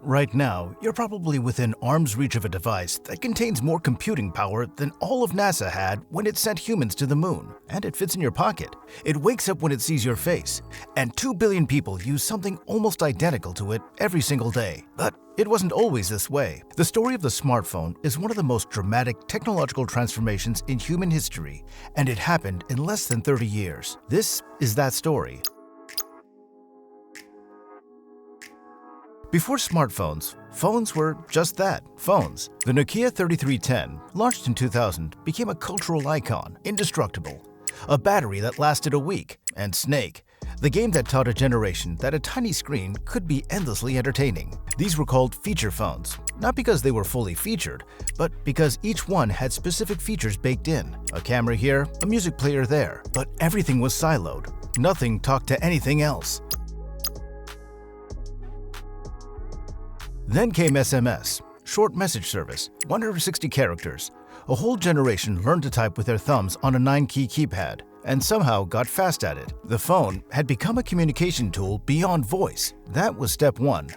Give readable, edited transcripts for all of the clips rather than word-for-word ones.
Right now, you're probably within arm's reach of a device that contains more computing power than all of NASA had when it sent humans to the moon, and it fits in your pocket. It wakes up when it sees your face, and 2 billion people use something almost identical to it every single day. But it wasn't always this way. The story of the smartphone is one of the most dramatic technological transformations in human history, and it happened in less than 30 years. This is that story. Before smartphones, phones were just that, phones. The NOKIA 3310, launched in 2000, became a cultural icon, indestructible. A battery that lasted a week, and Snake, the game that taught a generation that a tiny screen could be endlessly entertaining. These were called feature phones, not because they were fully featured, but because each one had specific features baked in. A camera here, a music player there, but everything was siloed. Nothing talked to anything else. Then came SMS, short message service, 160 characters. A whole generation learned to type with their thumbs on a 9-key keypad, and somehow got fast at it. The phone had become a communication tool beyond voice. That was step one.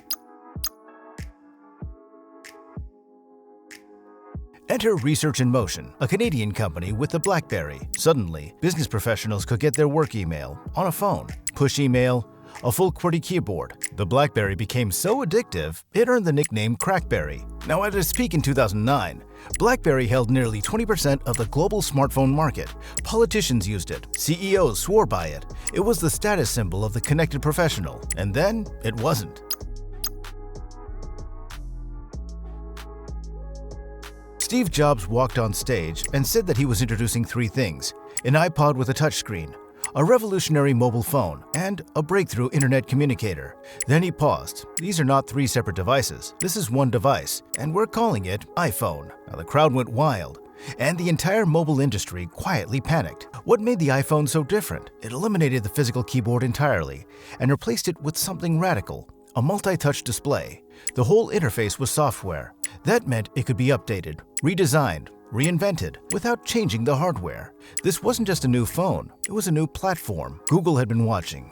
Enter Research in Motion, a Canadian company with the BlackBerry. Suddenly, business professionals could get their work email on a phone, push email, a full QWERTY keyboard. The BlackBerry became so addictive, it earned the nickname Crackberry. Now, at its peak in 2009, BlackBerry held nearly 20% of the global smartphone market. Politicians used it. CEOs swore by it. It was the status symbol of the connected professional. And then, it wasn't. Steve Jobs walked on stage and said that he was introducing three things: an iPod with a touchscreen, a revolutionary mobile phone, and a breakthrough internet communicator. Then he paused. These are not three separate devices. This is one device, and we're calling it iPhone. Now, the crowd went wild, and the entire mobile industry quietly panicked. What made the iPhone so different? It eliminated the physical keyboard entirely and replaced it with something radical: a multi-touch display. The whole interface was software. That meant it could be updated, redesigned, reinvented without changing the hardware. This wasn't just a new phone, it was a new platform. Google had been watching.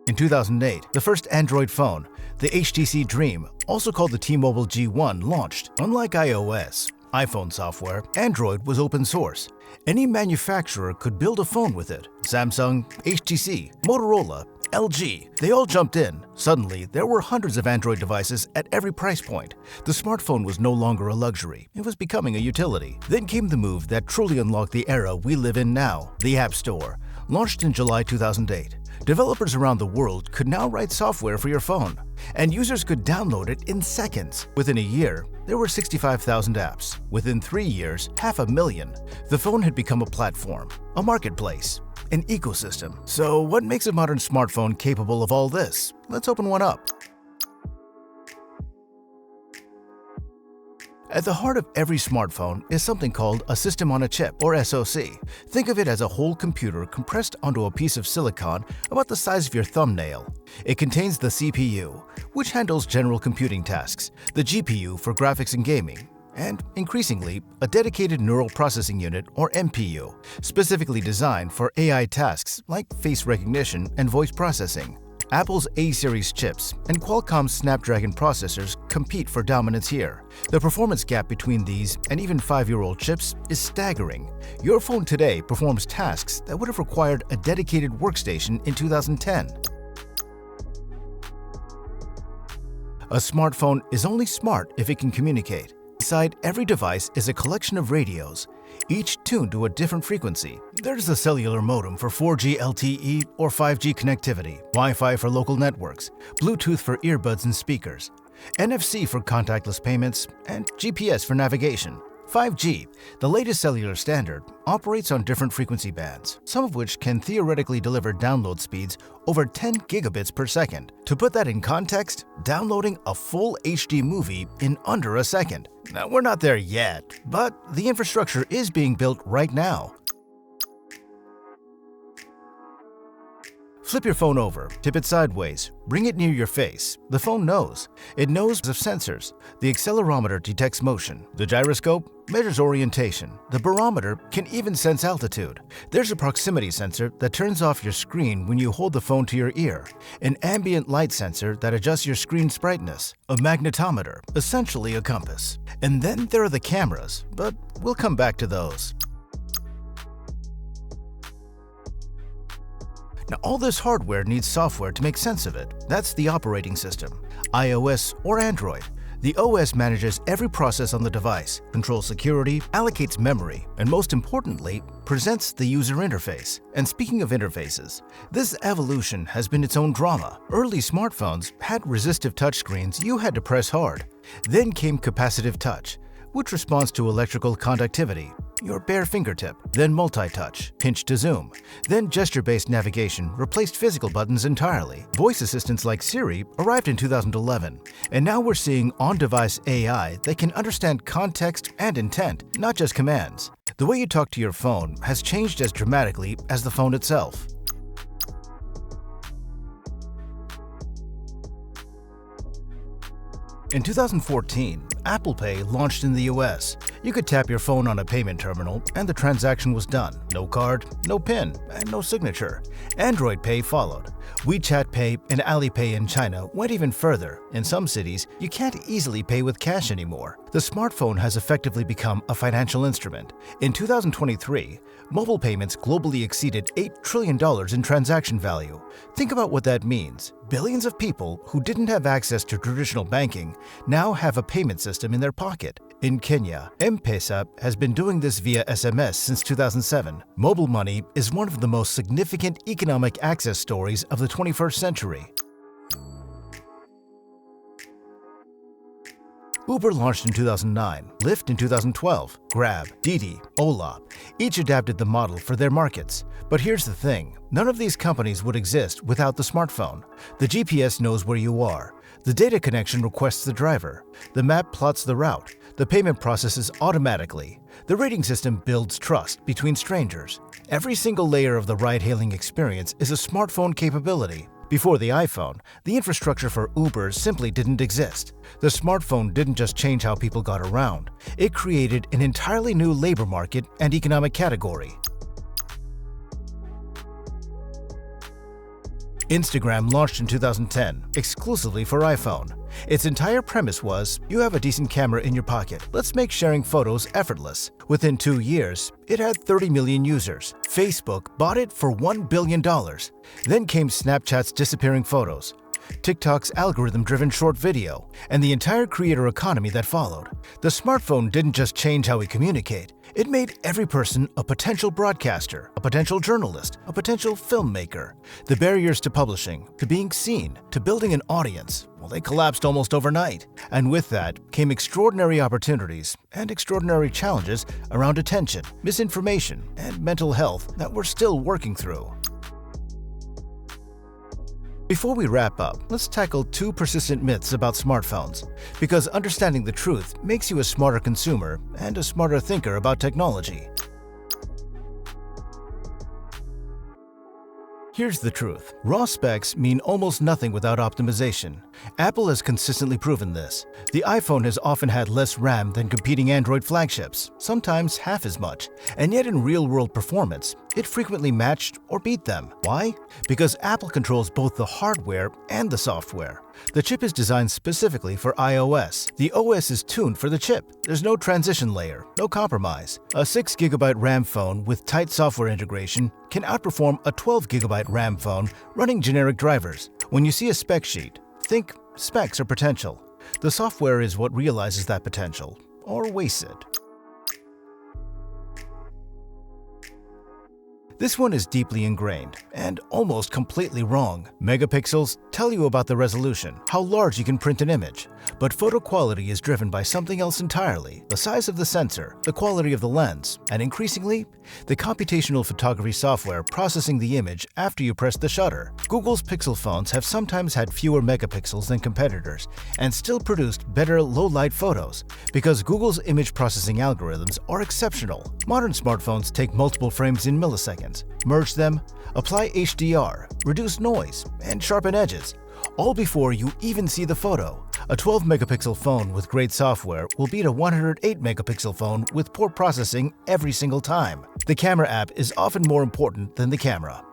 In 2008, the first Android phone, the HTC Dream, also called the T-Mobile G1, launched. Unlike iOS, iPhone software, Android was open source. Any manufacturer could build a phone with it. Samsung, HTC, Motorola, LG, they all jumped in. Suddenly, there were hundreds of Android devices at every price point. The smartphone was no longer a luxury. It was becoming a utility. Then came the move that truly unlocked the era we live in now, the App Store. Launched in July 2008, developers around the world could now write software for your phone, and users could download it in seconds. Within a year, there were 65,000 apps. Within 3 years, 500,000. The phone had become a platform, a marketplace, an ecosystem. So what makes a modern smartphone capable of all this? Let's open one up. At the heart of every smartphone is something called a system on a chip, or SoC. Think of it as a whole computer compressed onto a piece of silicon about the size of your thumbnail. It contains the CPU, which handles general computing tasks, the GPU for graphics and gaming, and, increasingly, a dedicated neural processing unit, or NPU, specifically designed for AI tasks like face recognition and voice processing. Apple's A-series chips and Qualcomm's Snapdragon processors compete for dominance here. The performance gap between these and even 5-year-old chips is staggering. Your phone today performs tasks that would have required a dedicated workstation in 2010. A smartphone is only smart if it can communicate. Inside every device is a collection of radios, each tuned to a different frequency. There's the cellular modem for 4G LTE or 5G connectivity, Wi-Fi for local networks, Bluetooth for earbuds and speakers, NFC for contactless payments, and GPS for navigation. 5G, the latest cellular standard, operates on different frequency bands, some of which can theoretically deliver download speeds over 10 gigabits per second. To put that in context, downloading a full HD movie in under a second. Now, we're not there yet, but the infrastructure is being built right now. Flip your phone over, tip it sideways, bring it near your face. The phone knows. It knows of sensors. The accelerometer detects motion. The gyroscope measures orientation. The barometer can even sense altitude. There's a proximity sensor that turns off your screen when you hold the phone to your ear, an ambient light sensor that adjusts your screen's brightness, a magnetometer, essentially a compass. And then there are the cameras, but we'll come back to those. Now, all this hardware needs software to make sense of it. That's the operating system, iOS or Android. The OS manages every process on the device, controls security, allocates memory, and most importantly, presents the user interface. And speaking of interfaces, this evolution has been its own drama. Early smartphones had resistive touchscreens you had to press hard. Then came capacitive touch, which responds to electrical conductivity, your bare fingertip, then multi-touch, pinch to zoom. Then gesture-based navigation replaced physical buttons entirely. Voice assistants like Siri arrived in 2011, and now we're seeing on-device AI that can understand context and intent, not just commands. The way you talk to your phone has changed as dramatically as the phone itself. In 2014, Apple Pay launched in the US. You could tap your phone on a payment terminal and the transaction was done. No card, no PIN, and no signature. Android Pay followed. WeChat Pay and Alipay in China went even further. In some cities, you can't easily pay with cash anymore. The smartphone has effectively become a financial instrument. In 2023, mobile payments globally exceeded $8 trillion in transaction value. Think about what that means. Billions of people who didn't have access to traditional banking now have a payment system in their pocket. In Kenya, M-Pesa has been doing this via SMS since 2007. Mobile money is one of the most significant economic access stories of the 21st century. Uber launched in 2009, Lyft in 2012, Grab, Didi, Ola. Each adapted the model for their markets. But here's the thing, none of these companies would exist without the smartphone. The GPS knows where you are. The data connection requests the driver. The map plots the route. The payment processes automatically. The rating system builds trust between strangers. Every single layer of the ride-hailing experience is a smartphone capability. Before the iPhone, the infrastructure for Uber simply didn't exist. The smartphone didn't just change how people got around. It created an entirely new labor market and economic category. Instagram launched in 2010, exclusively for iPhone. Its entire premise was, you have a decent camera in your pocket, let's make sharing photos effortless. Within 2 years, it had 30 million users. Facebook bought it for $1 billion. Then came Snapchat's disappearing photos, TikTok's algorithm-driven short video, and the entire creator economy that followed. The smartphone didn't just change how we communicate, it made every person a potential broadcaster, a potential journalist, a potential filmmaker. The barriers to publishing, to being seen, to building an audience, well, they collapsed almost overnight. And with that came extraordinary opportunities and extraordinary challenges around attention, misinformation, and mental health that we're still working through. Before we wrap up, let's tackle 2 persistent myths about smartphones, because understanding the truth makes you a smarter consumer and a smarter thinker about technology. Here's the truth. Raw specs mean almost nothing without optimization. Apple has consistently proven this. The iPhone has often had less RAM than competing Android flagships, sometimes half as much, and yet in real-world performance, it frequently matched or beat them. Why? Because Apple controls both the hardware and the software. The chip is designed specifically for iOS. The OS is tuned for the chip. There's no transition layer, no compromise. A 6GB RAM phone with tight software integration can outperform a 12GB RAM phone running generic drivers. When you see a spec sheet, think specs or potential. The software is what realizes that potential, or wastes it. This one is deeply ingrained and almost completely wrong. Megapixels tell you about the resolution, how large you can print an image. But photo quality is driven by something else entirely: the size of the sensor, the quality of the lens, and increasingly, the computational photography software processing the image after you press the shutter. Google's Pixel phones have sometimes had fewer megapixels than competitors and still produced better low-light photos because Google's image processing algorithms are exceptional. Modern smartphones take multiple frames in milliseconds. seconds. Merge them, apply HDR, reduce noise, and sharpen edges, all before you even see the photo. A 12-megapixel phone with great software will beat a 108-megapixel phone with poor processing every single time. The camera app is often more important than the camera.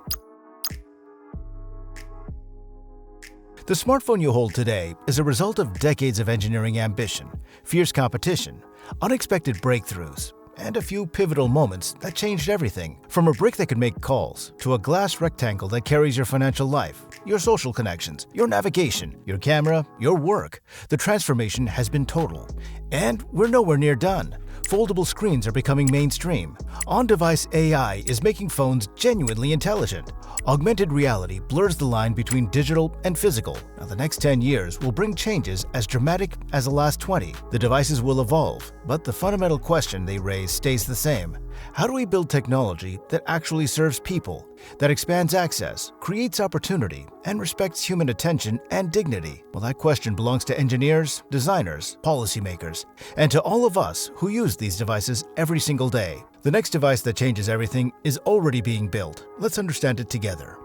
The smartphone you hold today is a result of decades of engineering ambition, fierce competition, unexpected breakthroughs, and a few pivotal moments that changed everything. From a brick that could make calls to a glass rectangle that carries your financial life, your social connections, your navigation, your camera, your work. The transformation has been total. And we're nowhere near done. Foldable screens are becoming mainstream. On-device AI is making phones genuinely intelligent. Augmented reality blurs the line between digital and physical. Now, the next 10 years will bring changes as dramatic as the last 20. The devices will evolve, but the fundamental question they raise stays the same. How do we build technology that actually serves people, that expands access, creates opportunity, and respects human attention and dignity? Well, that question belongs to engineers, designers, policymakers, and to all of us who use these devices every single day. The next device that changes everything is already being built. Let's understand it together.